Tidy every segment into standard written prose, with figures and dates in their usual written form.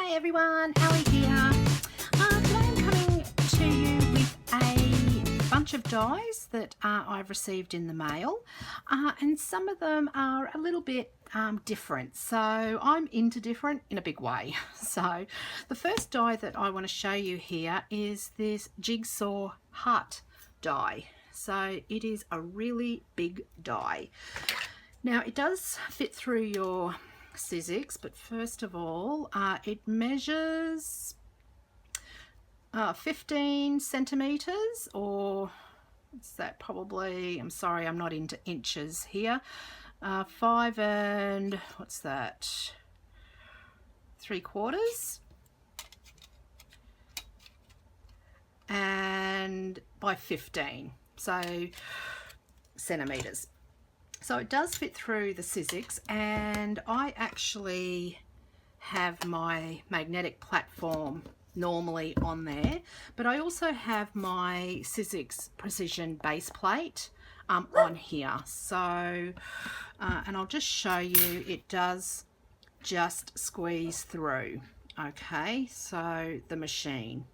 Hi everyone, Ali here. Today I'm coming to you with a bunch of dies that I've received in the mail, and some of them are a little bit different. So I'm into different in a big way. So the first die that I want to show you here is this Jigsaw heart die. So it is a really big die. Now it does fit through your scissors, but first of all it measures 15 centimeters, or what's that, probably, I'm sorry, I'm not into inches here, 5 and what's that, 3/4, and by 15 centimeters. So it does fit through the scissors, and I actually have my magnetic platform normally on there, but I also have my scissors precision base plate on here. So and I'll just show you, it does just squeeze through. Okay, so the machine.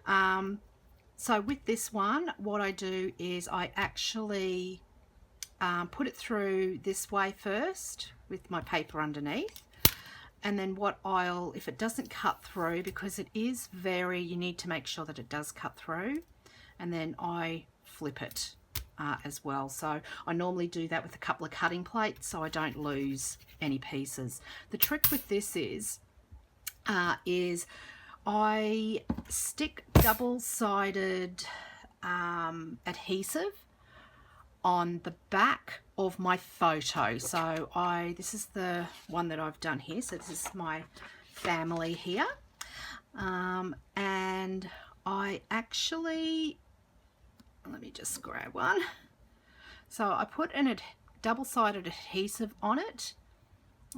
So with this one, what I do is I actually put it through this way first with my paper underneath, and then if it doesn't cut through, because it is you need to make sure that it does cut through, and then I flip it as well. So I normally do that with a couple of cutting plates so I don't lose any pieces. The trick with this is I stick double-sided adhesive on the back of my photo. So this is the one that I've done here. So this is my family here, and I actually, let me just grab one. So I put a double-sided adhesive on it.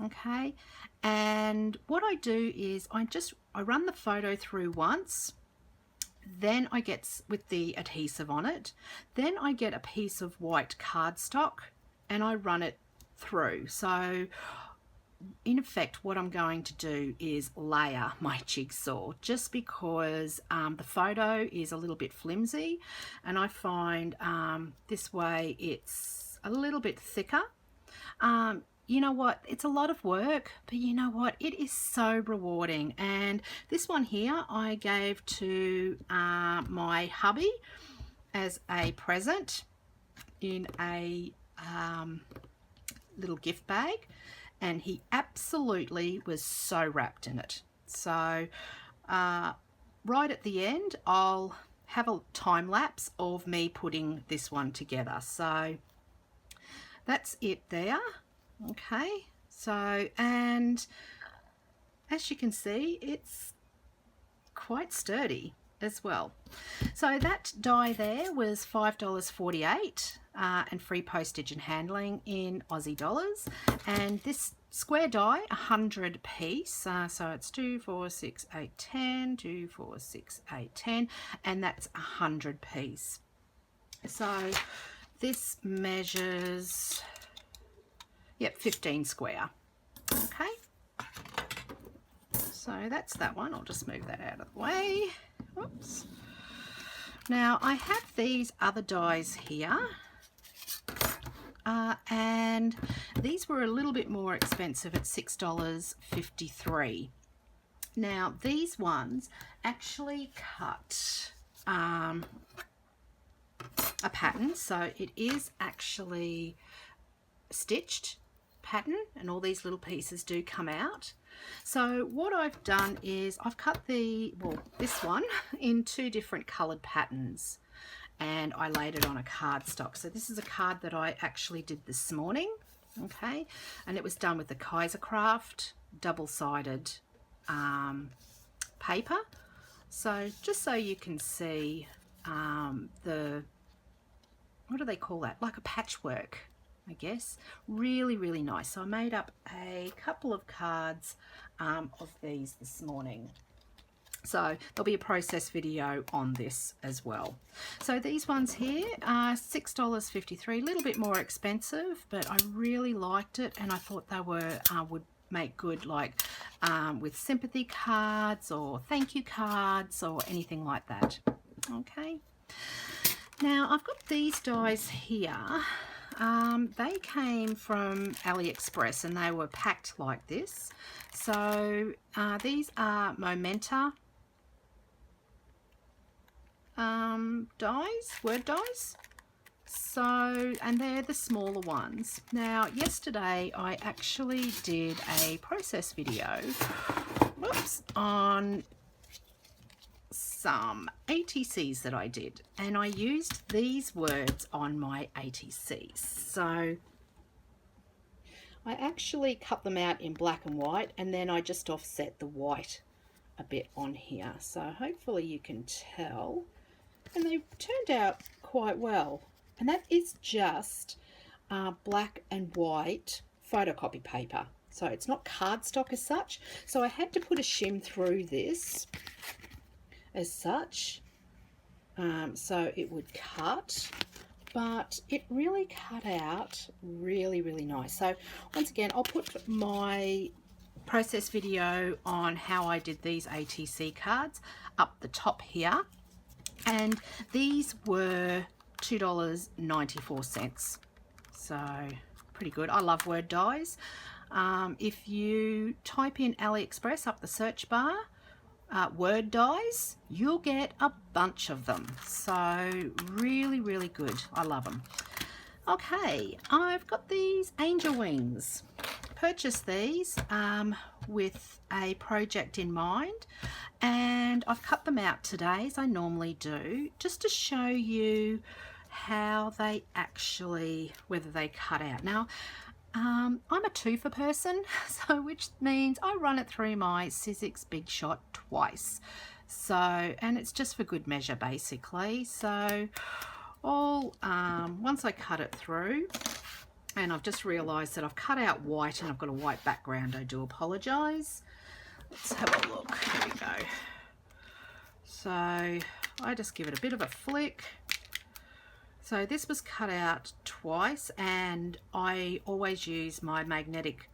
Okay, and what I do is I run the photo through once, then I get with the adhesive on it, then I get a piece of white cardstock and I run it through. So in effect what I'm going to do is layer my jigsaw, just because the photo is a little bit flimsy, and I find this way it's a little bit thicker. You know what, it's a lot of work, but you know what, it is so rewarding. And this one here I gave to my hubby as a present in a little gift bag, and he absolutely was so wrapped in it. So right at the end I'll have a time lapse of me putting this one together. So that's it there. Okay, so, and as you can see, it's quite sturdy as well. So that die there was $5.48 and free postage and handling in Aussie dollars. And this square die, 100 piece, so it's 2, 4, 6, 8, 10, 2, 4, 6, 8, 10, and that's 100 piece. So this measures, yep, 15 square. Okay, so that's that one. I'll just move that out of the way. Oops. Now I have these other dies here, and these were a little bit more expensive at $6.53. Now these ones actually cut a pattern, so it is actually stitched pattern, and all these little pieces do come out. So what I've done is I've cut this one in 2 different colored patterns, and I laid it on a cardstock. So this is a card that I actually did this morning, okay, and it was done with the Kaisercraft double-sided paper. So just so you can see what do they call that, like a patchwork, I guess. Really, really nice. So I made up a couple of cards of these this morning. So there'll be a process video on this as well. So these ones here are $6.53, a little bit more expensive, but I really liked it, and I thought they would make good, like with sympathy cards or thank you cards or anything like that. Okay, now I've got these dies here. They came from AliExpress and they were packed like this. So these are Momenta dies, word dies. So, and they're the smaller ones. Now, yesterday I actually did a process video, whoops, on some ATCs that I did, and I used these words on my ATCs. So I actually cut them out in black and white, and then I just offset the white a bit on here. So hopefully you can tell, and they turned out quite well. And that is just black and white photocopy paper. So it's not cardstock as such. So I had to put a shim through this as such, so it would cut, but it really cut out really nice. So once again, I'll put my process video on how I did these ATC cards up the top here, and these were $2.94, so pretty good. I love word dies. If you type in AliExpress up the search bar, word dies, you'll get a bunch of them. So really good. I love them. Okay, I've got these angel wings. Purchased these with a project in mind, and I've cut them out today as I normally do, just to show you how they actually, whether they cut out. Now I'm a twofer person, so which means I run it through my Sizzix Big Shot twice. So, and it's just for good measure basically. So all once I cut it through, and I've just realized that I've cut out white and I've got a white background, I do apologize. Let's have a look. Here we go. So I just give it a bit of a flick. So this was cut out twice, and I always use my magnetic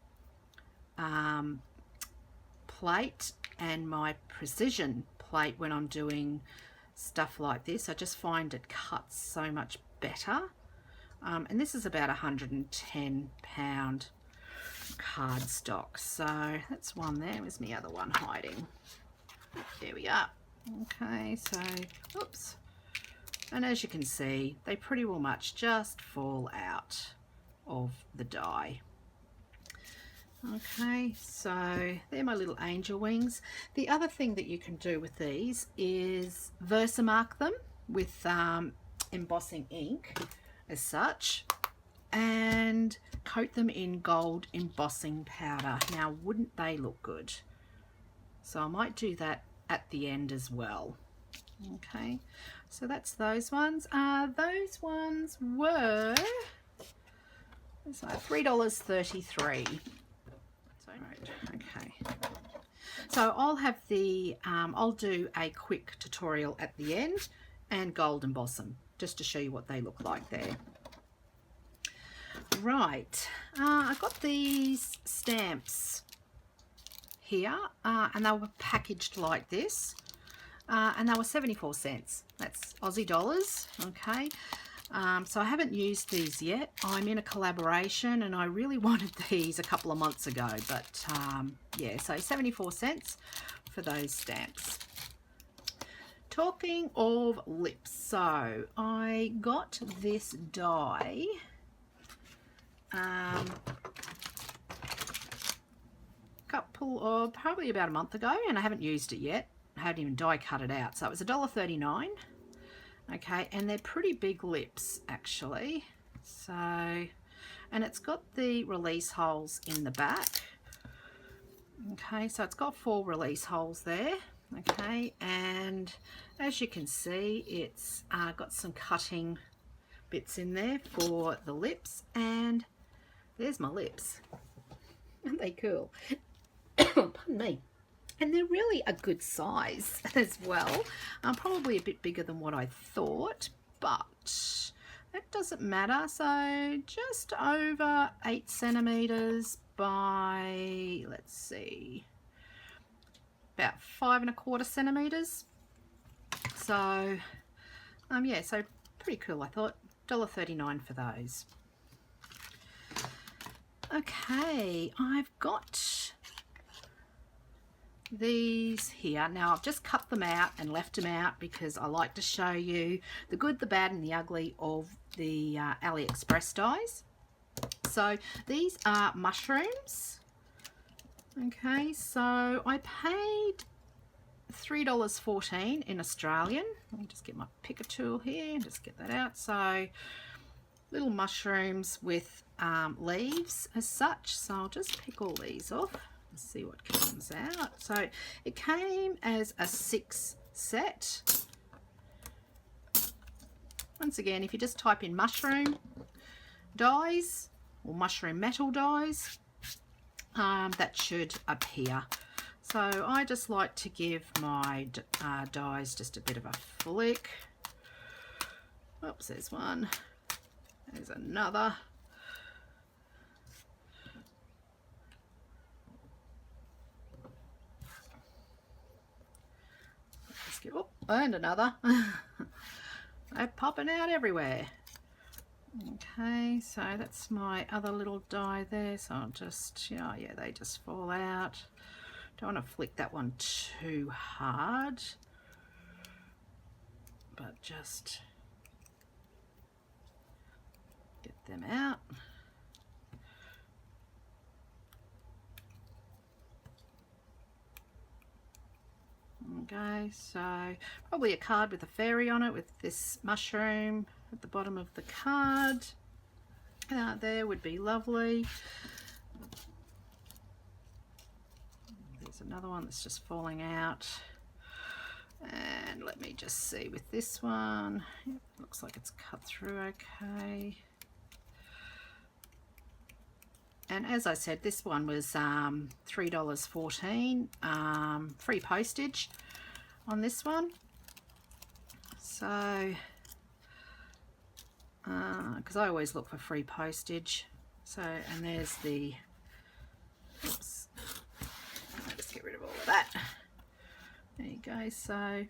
plate and my precision plate when I'm doing stuff like this. I just find it cuts so much better. And this is about 110 pound cardstock. So that's one there. Where's my other one hiding? There we are. Okay, so oops. And as you can see, they pretty well much just fall out of the die. Okay, so they're my little angel wings. The other thing that you can do with these is VersaMark them with embossing ink as such, and coat them in gold embossing powder. Now, wouldn't they look good? So I might do that at the end as well. Okay, so that's those ones. Those ones were $3.33. So, right, okay. So I'll have the, I'll do a quick tutorial at the end and gold emboss them, just to show you what they look like there. Right, I got these stamps here, and they were packaged like this. And they were 74 cents. That's Aussie dollars, okay? So I haven't used these yet. I'm in a collaboration and I really wanted these a couple of months ago, but yeah, so 74 cents for those stamps. Talking of lips, so I got this die probably about a month ago, and I haven't used it yet. I haven't even die cut it out. So it was $1.39. Okay, and they're pretty big lips actually. So, and it's got the release holes in the back. Okay, so it's got 4 release holes there. Okay, and as you can see, it's got some cutting bits in there for the lips, and there's my lips. Aren't they cool? Pardon me. And they're really a good size as well. Probably a bit bigger than what I thought, but It doesn't matter. So just over 8 centimeters by, let's see, about 5¼ centimeters. So yeah, so pretty cool. I thought $1.39 for those. Okay, I've got these here. Now I've just cut them out and left them out because I like to show you the good, the bad and the ugly of the AliExpress dies. So these are mushrooms. Okay, so I paid $3.14 in Australian. Let me just get my picker tool here and just get that out. So little mushrooms with leaves as such. So I'll just pick all these off. See what comes out. So it came as a 6 set. Once again, if you just type in mushroom dies or mushroom metal dies, that should appear. So I just like to give my dies just a bit of a flick. Oops, there's one. There's another. Oh, and another. They're popping out everywhere. Okay, so that's my other little die there. So I'll just, yeah, they just fall out. Don't want to flick that one too hard, but just get them out. Okay, so probably a card with a fairy on it with this mushroom at the bottom of the card. There would be lovely. There's another one that's just falling out. And let me just see with this one. Yep, looks like it's cut through okay. And as I said, this one was $3.14, free postage on this one. So, because I always look for free postage. So, and there's the, oops, I'll just get rid of all of that. There you go. So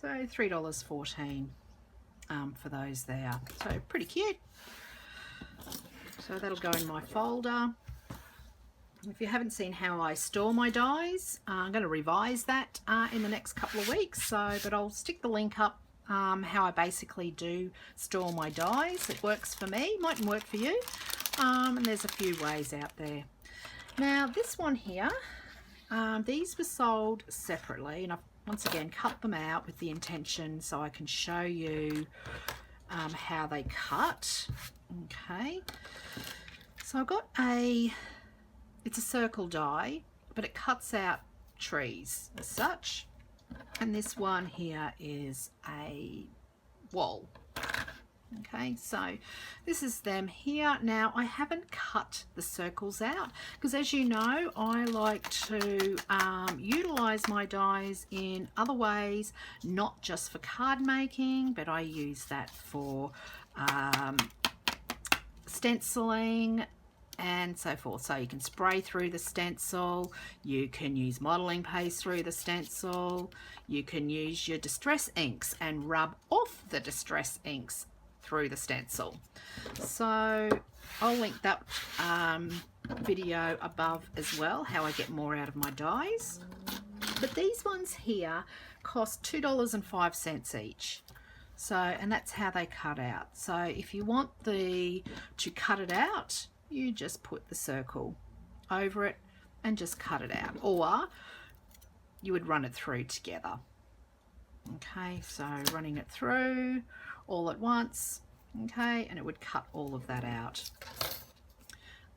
$3.14. For those there. So pretty cute. So that'll go in my folder. If you haven't seen how I store my dies, I'm going to revise that in the next couple of weeks. So, but I'll stick the link up how I basically do store my dies. It works for me, mightn't work for you. And there's a few ways out there. Now this one here, these were sold separately, and I've once again cut them out with the intention so I can show you how they cut. Okay, so I've got it's a circle die, but it cuts out trees as such, and this one here is a wall. Okay, so this is them here. Now I haven't cut the circles out because, as you know, I like to utilize my dies in other ways, not just for card making, but I use that for stenciling and so forth. So you can spray through the stencil, you can use modeling paste through the stencil, you can use your distress inks and rub off the distress inks through the stencil. So I'll link that video above as well, how I get more out of my dies. But these ones here cost $2.05 each. So, and that's how they cut out. So if you want to cut it out, you just put the circle over it and just cut it out, or you would run it through together. Okay, so running it through all at once, okay, and it would cut all of that out.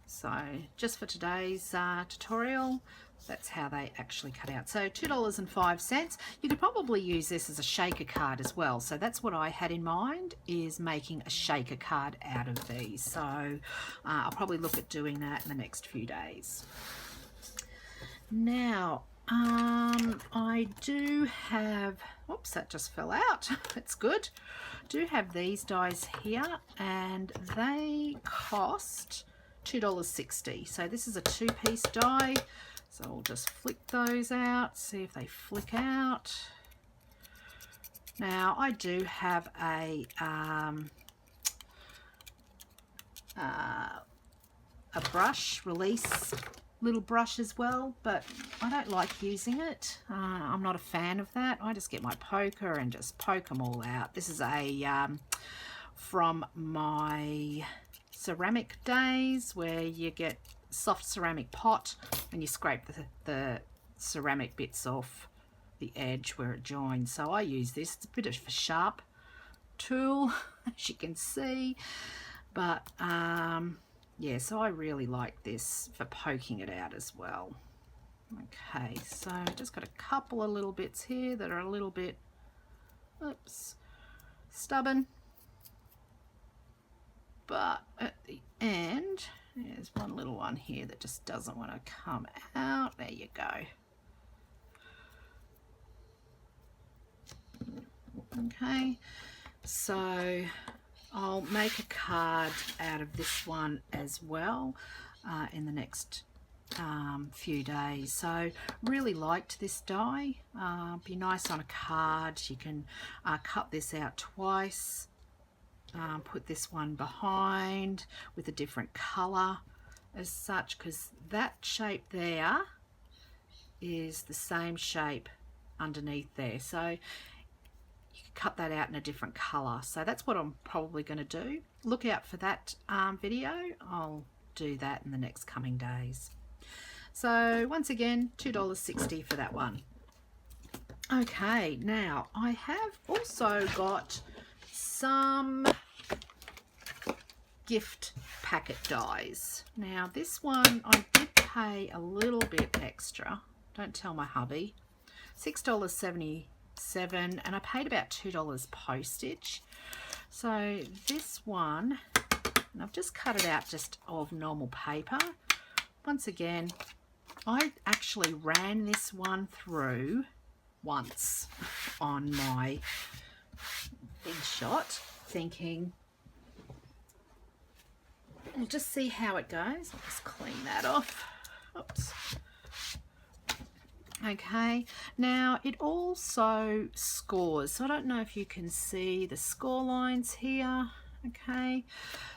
So just for today's tutorial, that's how they actually cut out. So $2.05. You could probably use this as a shaker card as well. So that's what I had in mind, is making a shaker card out of these. So I'll probably look at doing that in the next few days. Now, I do have, oops, that just fell out. It's good. Do have these dies here, and they cost $2.60. So this is a 2-piece die. So I'll just flick those out, see if they flick out. Now I do have a brush release little brush as well, but I don't like using it. I'm not a fan of that. I just get my poker and just poke them all out. This is a from my ceramic days, where you get soft ceramic pot and you scrape the ceramic bits off the edge where it joins. So I use this. It's a bit of a sharp tool, as you can see, but yeah, so I really like this for poking it out as well. Okay, so just got a couple of little bits here that are a little bit, oops, stubborn. But at the end, there's one little one here that just doesn't want to come out. There you go. Okay, so I'll make a card out of this one as well in the next few days. So really liked this die. Be nice on a card. You can cut this out twice, put this one behind with a different color as such, because that shape there is the same shape underneath there. So cut that out in a different color. So that's what I'm probably going to do. Look out for that video. I'll do that in the next coming days. So once again, $2.60 for that one. Okay, now I have also got some gift packet dies. Now this one I did pay a little bit extra. Don't tell my hubby. $6.77, and I paid about $2 postage. So this one, and I've just cut it out just of normal paper. Once again, I actually ran this one through once on my big shot, thinking we'll just see how it goes. I'll just clean that off. Oops. Okay, now it also scores, so I don't know if you can see the score lines here. Okay,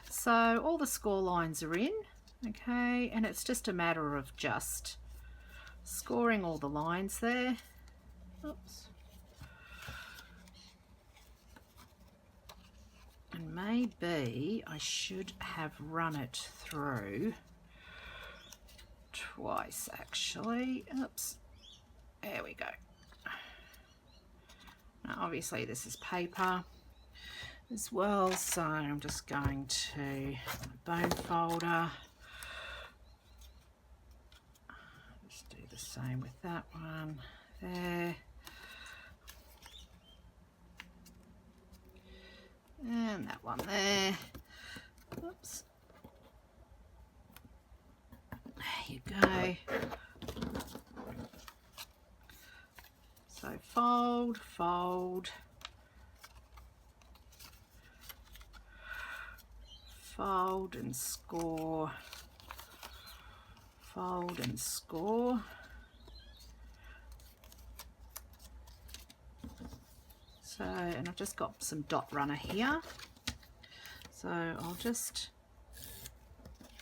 so all the score lines are in. Okay, and it's just a matter of just scoring all the lines there. Oops. And maybe I should have run it through twice actually. Oops. There we go. Now obviously this is paper as well, so I'm just going to bone folder. Just do the same with that one there. And that one there. Oops. There you go. So fold, fold, fold and score, fold and score. So, and I've just got some dot runner here. So I'll just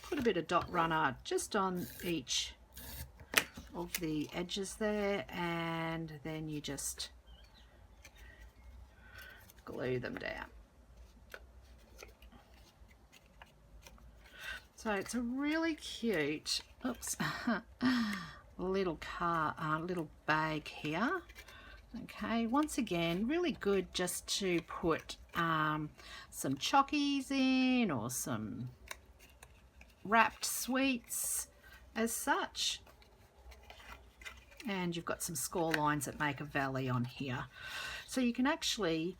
put a bit of dot runner just on each of the edges there, and then you just glue them down. So it's a really cute, oops, little bag here. Okay, once again, really good just to put some chockies in, or some wrapped sweets as such. And you've got some score lines that make a valley on here. So you can actually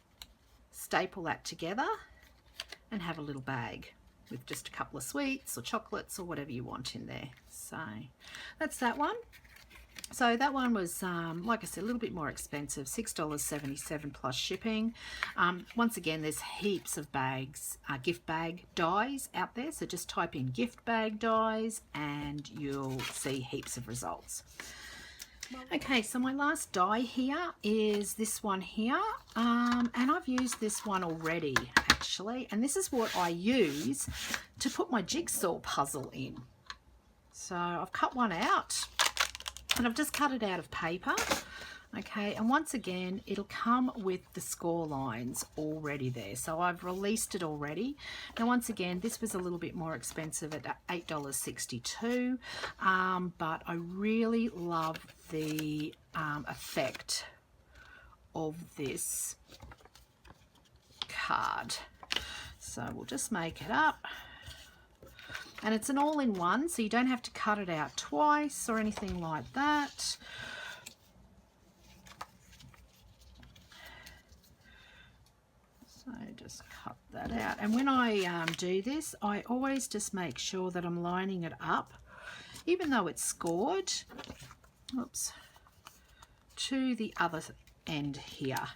staple that together and have a little bag with just a couple of sweets or chocolates or whatever you want in there. So that's that one. So that one was, like I said, a little bit more expensive, $6.77 plus shipping. Once again, there's heaps of bags, gift bag dies out there. So just type in gift bag dies and you'll see heaps of results. Okay, so my last die here is this one here. And I've used this one already, actually. And this is what I use to put my jigsaw puzzle in. So I've cut one out. And I've just cut it out of paper, okay, and once again it'll come with the score lines already there, so I've released it already. Now once again, this was a little bit more expensive at $8.62, but I really love the effect of this card. So we'll just make it up. And it's an all-in-one, so you don't have to cut it out twice or anything like that. So just cut that out. And when I do this, I always just make sure that I'm lining it up, even though it's scored, oops, to the other end here.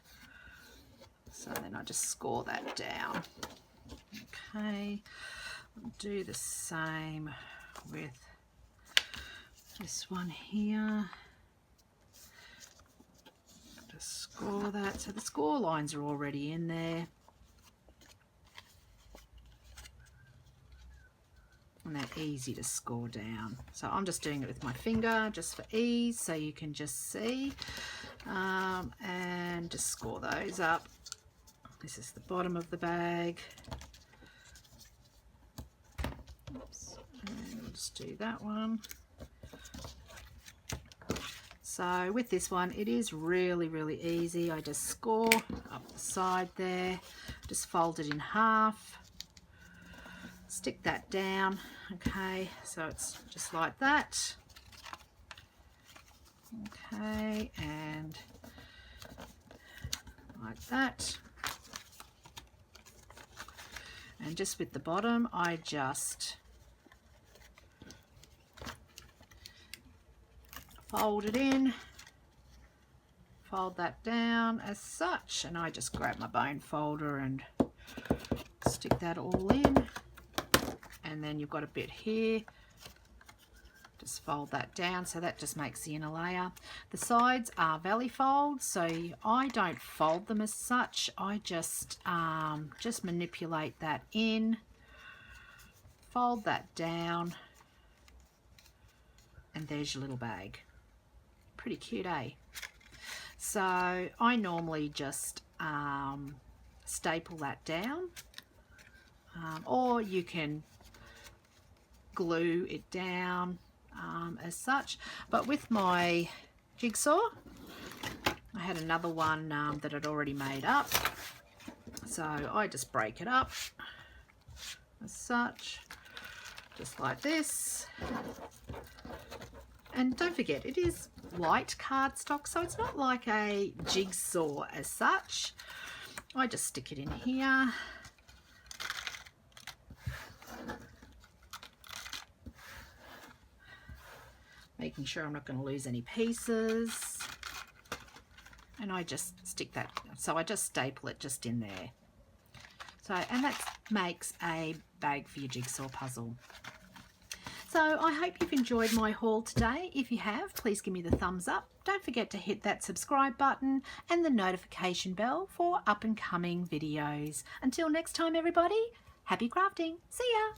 So then I just score that down. Okay. Do the same with this one here. Just score that. So the score lines are already in there. And they're easy to score down. So I'm just doing it with my finger just for ease so you can just see. And just score those up. This is the bottom of the bag. Oops, and we'll just do that one. So with this one, it is really, really easy. I just score up the side there, just fold it in half, stick that down. Okay, so it's just like that. Okay, and like that. And just with the bottom, I just fold it in, fold that down as such, and I just grab my bone folder and stick that all in. And then you've got a bit here, just fold that down, so that just makes the inner layer. The sides are valley folds, so I don't fold them as such. I just manipulate that in, fold that down, and there's your little bag. Pretty cute, eh? So I normally just staple that down, or you can glue it down as such. But with my jigsaw, I had another one that I'd already made up, so I just break it up as such, just like this. And don't forget, it is light cardstock, so it's not like a jigsaw as such. I just stick it in here. Making sure I'm not going to lose any pieces. And I just stick that, so I just staple it just in there. So, and that makes a bag for your jigsaw puzzle. So I hope you've enjoyed my haul today. If you have, please give me the thumbs up. Don't forget to hit that subscribe button and the notification bell for up and coming videos. Until next time, everybody, happy crafting. See ya.